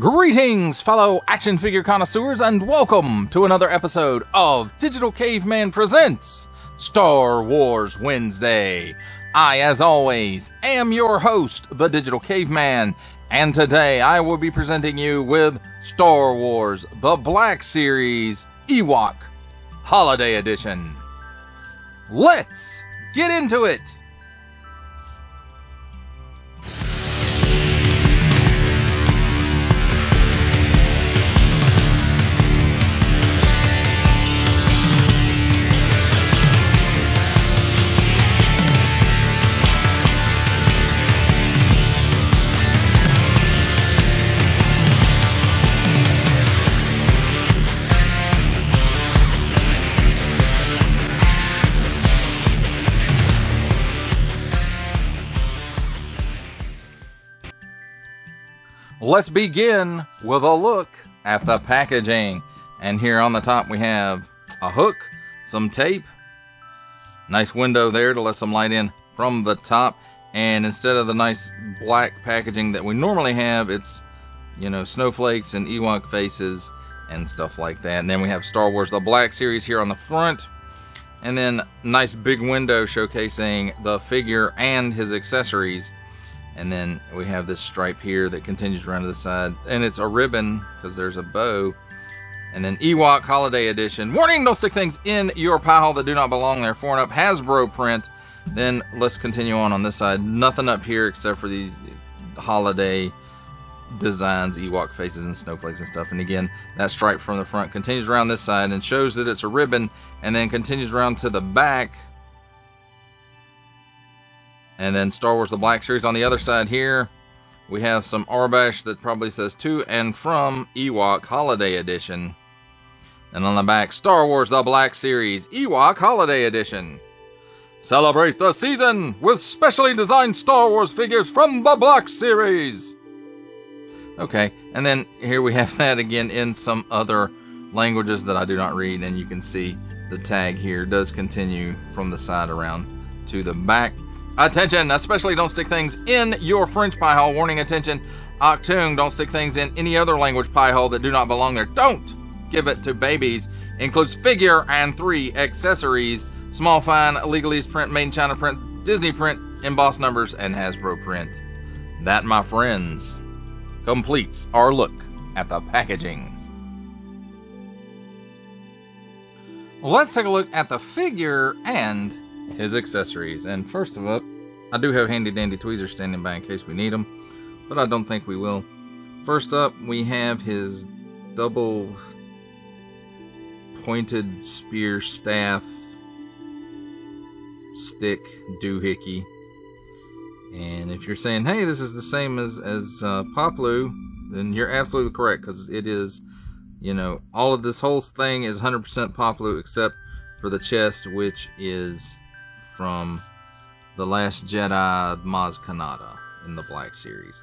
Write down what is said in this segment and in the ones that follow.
Greetings, fellow action figure connoisseurs, and welcome to another episode of Digital Caveman Presents Star Wars Wednesday. I, as always, am your host, the Digital Caveman, and today I will be presenting you with Star Wars The Black Series Ewok Holiday Edition. Let's get into it! Let's begin with a look at the packaging. And here on the top we have a hook, some tape, nice window there to let some light in from the top. And instead of the nice black packaging that we normally have, it's, you know, snowflakes and Ewok faces and stuff like that. And then we have Star Wars The Black Series here on the front. And then nice big window showcasing the figure and his accessories. And then we have this stripe here that continues around to the side. And it's a ribbon because there's a bow. And then Ewok Holiday Edition. Warning, don't stick things in your pie hole that do not belong there. 4 and up Hasbro print. Then let's continue on this side. Nothing up here except for these holiday designs, Ewok faces and snowflakes and stuff. And again, that stripe from the front continues around this side and shows that it's a ribbon. And then continues around to the back. And then Star Wars The Black Series on the other side here. We have some Arbash that probably says to and from Ewok Holiday Edition. And on the back, Star Wars The Black Series Ewok Holiday Edition. Celebrate the season with specially designed Star Wars figures from the Black Series. Okay, and then here we have that again in some other languages that I do not read. And you can see the tag here does continue from the side around to the back. Attention, especially don't stick things in your French pie hole. Warning, attention, Octung, don't stick things in any other language pie hole that do not belong there. Don't give it to babies. Includes figure and 3 accessories. Small fine, legalese print, made in China print, Disney print, embossed numbers, and Hasbro print. That, my friends, completes our look at the packaging. Let's take a look at the figure and his accessories. And first of all, I do have handy dandy tweezers standing by in case we need them, but I don't think we will. First up, we have his double pointed spear staff stick doohickey. And if you're saying, hey, this is the same as Poplu, then you're absolutely correct, because it is, you know, all of this whole thing is 100% Poplu except for the chest, which is from The Last Jedi Maz Kanata in the Black Series.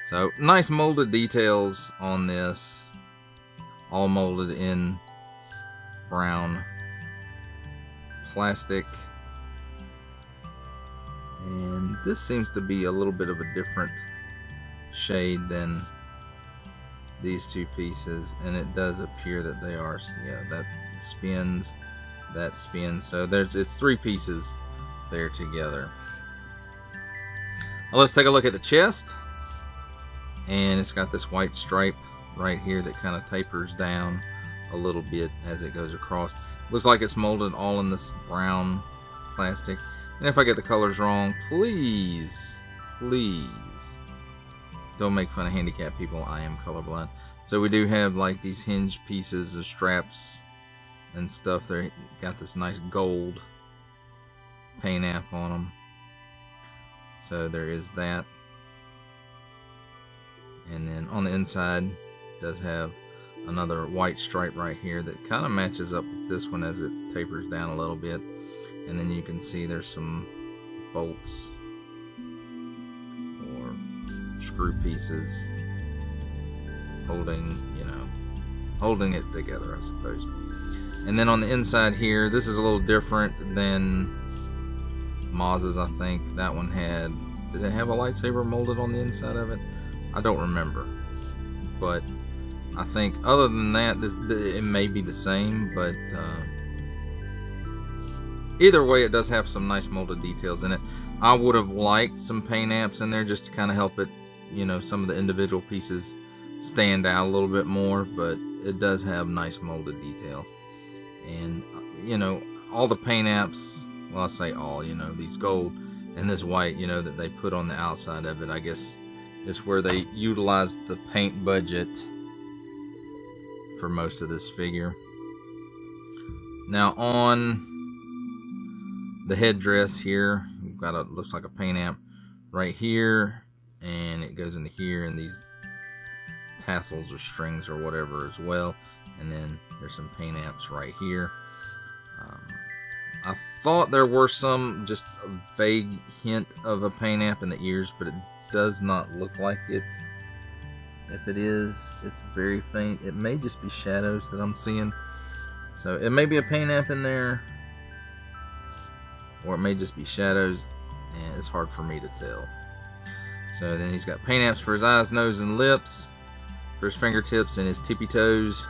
So nice molded details on this, all molded in brown plastic. And this seems to be a little bit of a different shade than these two pieces, and it does appear that they are, yeah, that spins, so it's 3 pieces there together. Now let's take a look at the chest, and it's got this white stripe right here that kind of tapers down a little bit as it goes across. Looks like it's molded all in this brown plastic. And if I get the colors wrong, please don't make fun of handicapped people. I am colorblind. So we do have like these hinge pieces of straps and stuff. They got this nice gold paint app on them. So there is that. And then on the inside, it does have another white stripe right here that kind of matches up with this one as it tapers down a little bit. And then you can see there's some bolts or screw pieces holding it together, I suppose. And then on the inside here, this is a little different than Maz's, I think. That one had... Did it have a lightsaber molded on the inside of it? I don't remember. But I think other than that, it may be the same, but either way, it does have some nice molded details in it. I would have liked some paint apps in there just to kind of help it, you know, some of the individual pieces stand out a little bit more, but it does have nice molded detail. And, you know, all the paint apps, well, I say all, you know, these gold and this white, you know, that they put on the outside of it, I guess is where they utilized the paint budget for most of this figure. Now on the headdress here, we've got a, looks like a paint app right here, and it goes into here, and these tassels or strings or whatever as well, and then there's some paint apps right here. I thought there were some, just a vague hint of a paint app in the ears, but it does not look like it. If it is, it's very faint. It may just be shadows that I'm seeing. So it may be a paint app in there, or it may just be shadows, and it's hard for me to tell. So then he's got paint apps for his eyes, nose, and lips, for his fingertips and his tippy toes.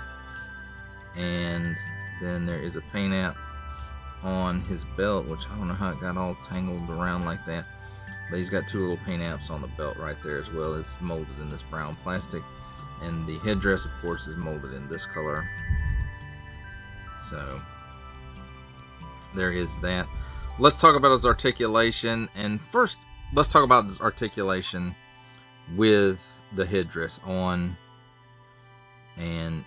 And then there is a paint app on his belt, which I don't know how it got all tangled around like that. But he's got two little paint apps on the belt right there as well. It's molded in this brown plastic. And the headdress, of course, is molded in this color. So there is that. Let's talk about his articulation. And first, let's talk about his articulation with the headdress on. And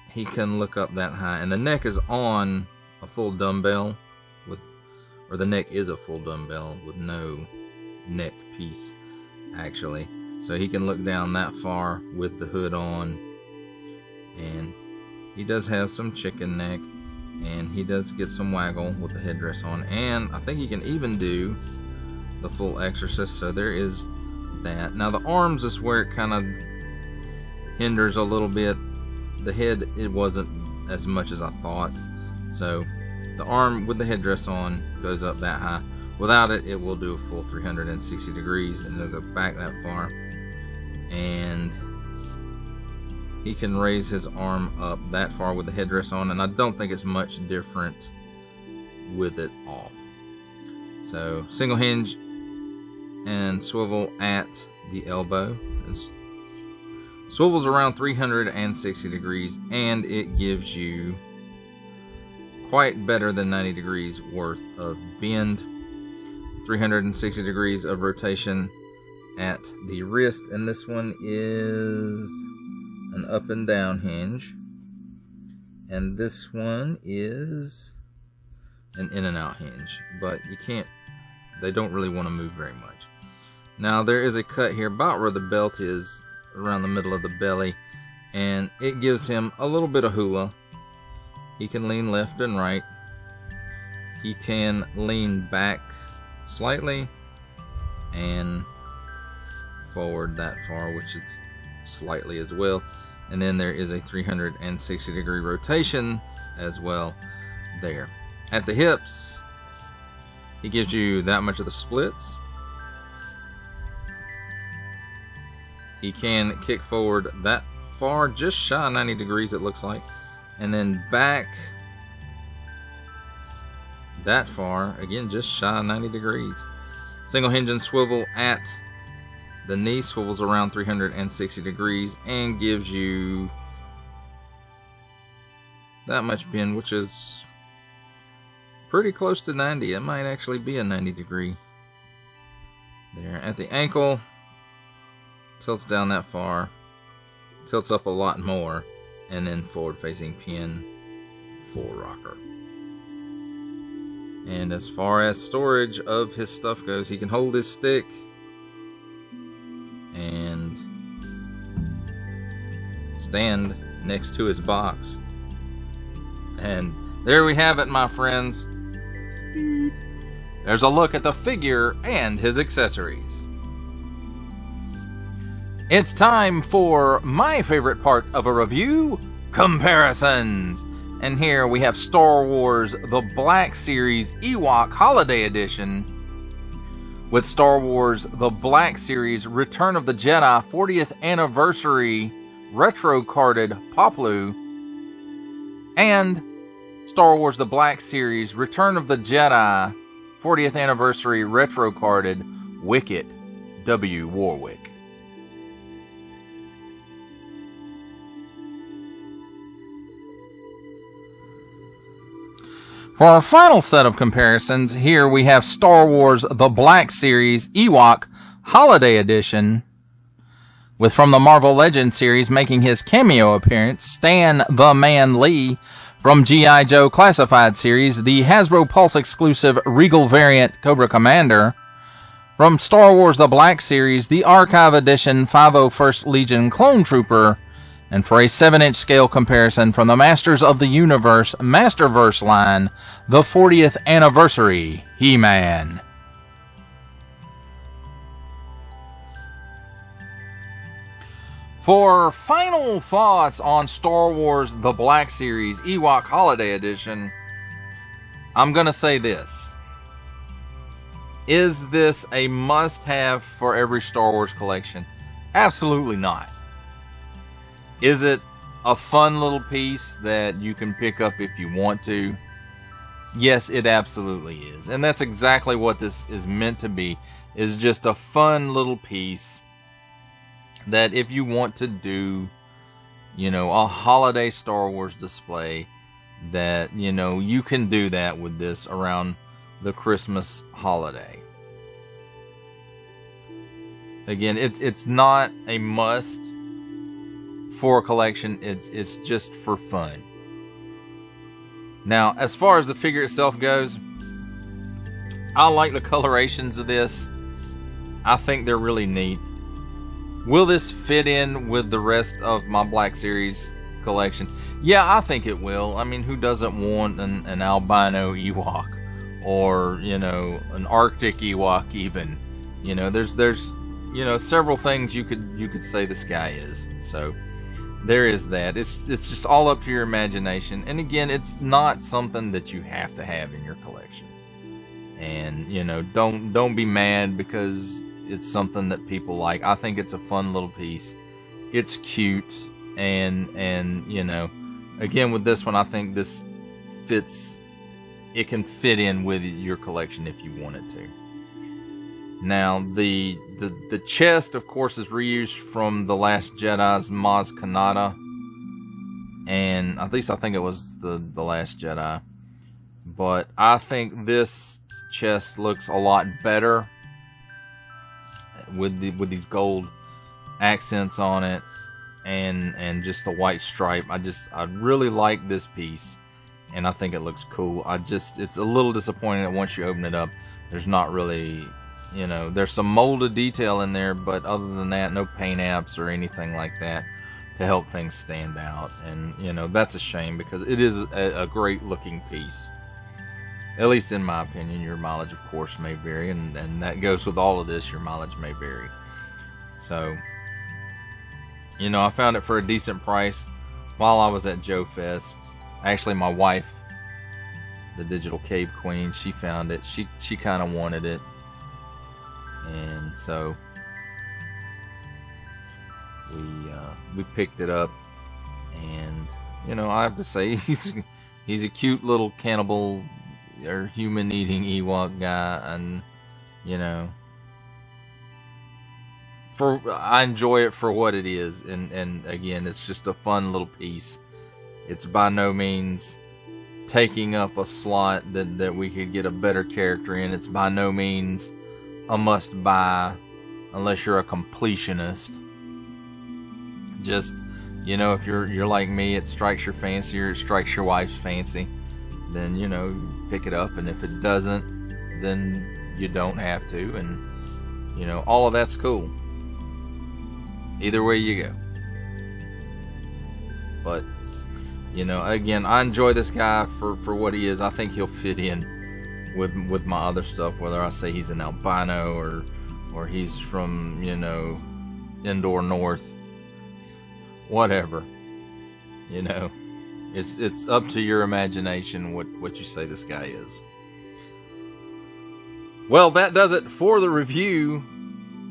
he can look up that high. And the neck is on a full dumbbell, with, or the neck is a full dumbbell with no neck piece actually, so he can look down that far with the hood on. And he does have some chicken neck, and he does get some waggle with the headdress on, and I think he can even do the full exorcist, so there is that. Now the arms is where it kind of hinders a little bit. The head, it wasn't as much as I thought. So the arm with the headdress on goes up that high. Without it, it will do a full 360 degrees, and it'll go back that far. And he can raise his arm up that far with the headdress on, and I don't think it's much different with it off. So single hinge and swivel at the elbow. It's swivels around 360 degrees, and it gives you quite better than 90 degrees worth of bend. 360 degrees of rotation at the wrist, and this one is an up and down hinge, and this one is an in and out hinge, but you can't, they don't really want to move very much. Now there is a cut here about where the belt is, around the middle of the belly, and it gives him a little bit of hula. He can lean left and right. He can lean back slightly and forward that far, which is slightly as well. And then there is a 360 degree rotation as well there. At the hips, he gives you that much of the splits. He can kick forward that far, just shy of 90 degrees it looks like, and then back that far, again just shy of 90 degrees. Single hinge and swivel at the knee, swivels around 360 degrees and gives you that much bend, which is pretty close to 90. It might actually be a 90 degree there. At the ankle, tilts down that far, tilts up a lot more, and then forward facing pin, full rocker. And as far as storage of his stuff goes, he can hold his stick and stand next to his box. And there we have it, my friends. There's a look at the figure and his accessories. It's time for my favorite part of a review, comparisons. And here we have Star Wars The Black Series Ewok Holiday Edition with Star Wars The Black Series Return of the Jedi 40th Anniversary Retro Carded Poplu, and Star Wars The Black Series Return of the Jedi 40th Anniversary Retro Carded Wicket W. Warwick. For our final set of comparisons, here we have Star Wars The Black Series Ewok Holiday Edition, with from the Marvel Legends series making his cameo appearance, Stan the Man Lee from G.I. Joe Classified series, the Hasbro Pulse exclusive Regal variant Cobra Commander, from Star Wars The Black Series, the Archive Edition 501st Legion Clone Trooper, and for a 7-inch scale comparison from the Masters of the Universe Masterverse line, the 40th Anniversary He-Man. For final thoughts on Star Wars The Black Series Ewok Holiday Edition, I'm going to say this. Is this a must-have for every Star Wars collection? Absolutely not. Is it a fun little piece that you can pick up if you want to? Yes, it absolutely is. And that's exactly what this is meant to be, is just a fun little piece that if you want to do, you know, a holiday Star Wars display, that, you know, you can do that with this around the Christmas holiday. Again, it's not a must for a collection. It's just for fun. Now, as far as the figure itself goes, I like the colorations of this. I think they're really neat. Will this fit in with the rest of my Black Series collection? Yeah, I think it will. I mean, who doesn't want an albino Ewok, or, you know, an Arctic Ewok even? You know, there's you know, several things you could say this guy is. So there is that. It's just all up to your imagination. And again, it's not something that you have to have in your collection. And, you know, don't be mad because it's something that people like. I think it's a fun little piece. It's cute, and you know, again with this one, I think this fits. It can fit in with your collection if you want it to. Now, the chest, of course, is reused from The Last Jedi's Maz Kanata, and at least I think it was the Last Jedi. But I think this chest looks a lot better with these gold accents on it, and just the white stripe. I really like this piece, and I think it looks cool. It's a little disappointing that once you open it up, there's not really, you know, there's some molded detail in there, but other than that, no paint apps or anything like that to help things stand out. And, you know, that's a shame because it is a great looking piece. At least in my opinion. Your mileage, of course, may vary, and that goes with all of this. Your mileage may vary. So, you know, I found it for a decent price while I was at Joe Fest. Actually, my wife, the Digital Cave Queen, she found it. She kind of wanted it, and so we picked it up. And, you know, I have to say, he's a cute little cannibal or human eating Ewok guy, and, you know, I enjoy it for what it is, and again, it's just a fun little piece. It's by no means taking up a slot that we could get a better character in. It's by no means a must buy unless you're a completionist. Just, you know, if you're like me, it strikes your fancy, or it strikes your wife's fancy, then, you know, pick it up. And if it doesn't, then you don't have to. And, you know, all of that's cool. Either way you go. But, you know, again, I enjoy this guy for what he is. I think he'll fit in with my other stuff, whether I say he's an albino or he's from, you know, Endor North, whatever. You know, it's up to your imagination what you say this guy is. Well, that does it for the review.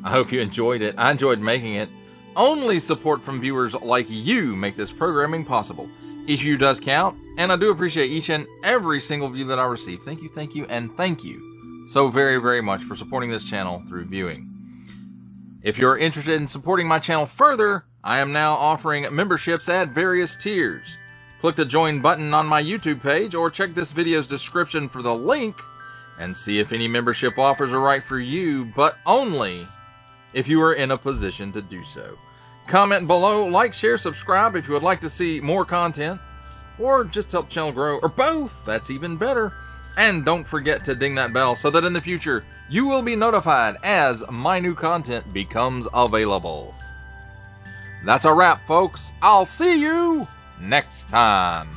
I hope you enjoyed it. I enjoyed making it. Only support from viewers like you make this programming possible. Each view does count, and I do appreciate each and every single view that I receive. Thank you, and thank you so very, very much for supporting this channel through viewing. If you're interested in supporting my channel further, I am now offering memberships at various tiers. Click the join button on my YouTube page or check this video's description for the link and see if any membership offers are right for you, but only if you are in a position to do so. Comment below, like, share, subscribe if you would like to see more content, or just help the channel grow, or both, that's even better. And don't forget to ding that bell so that in the future you will be notified as my new content becomes available. That's a wrap, folks. I'll see you next time.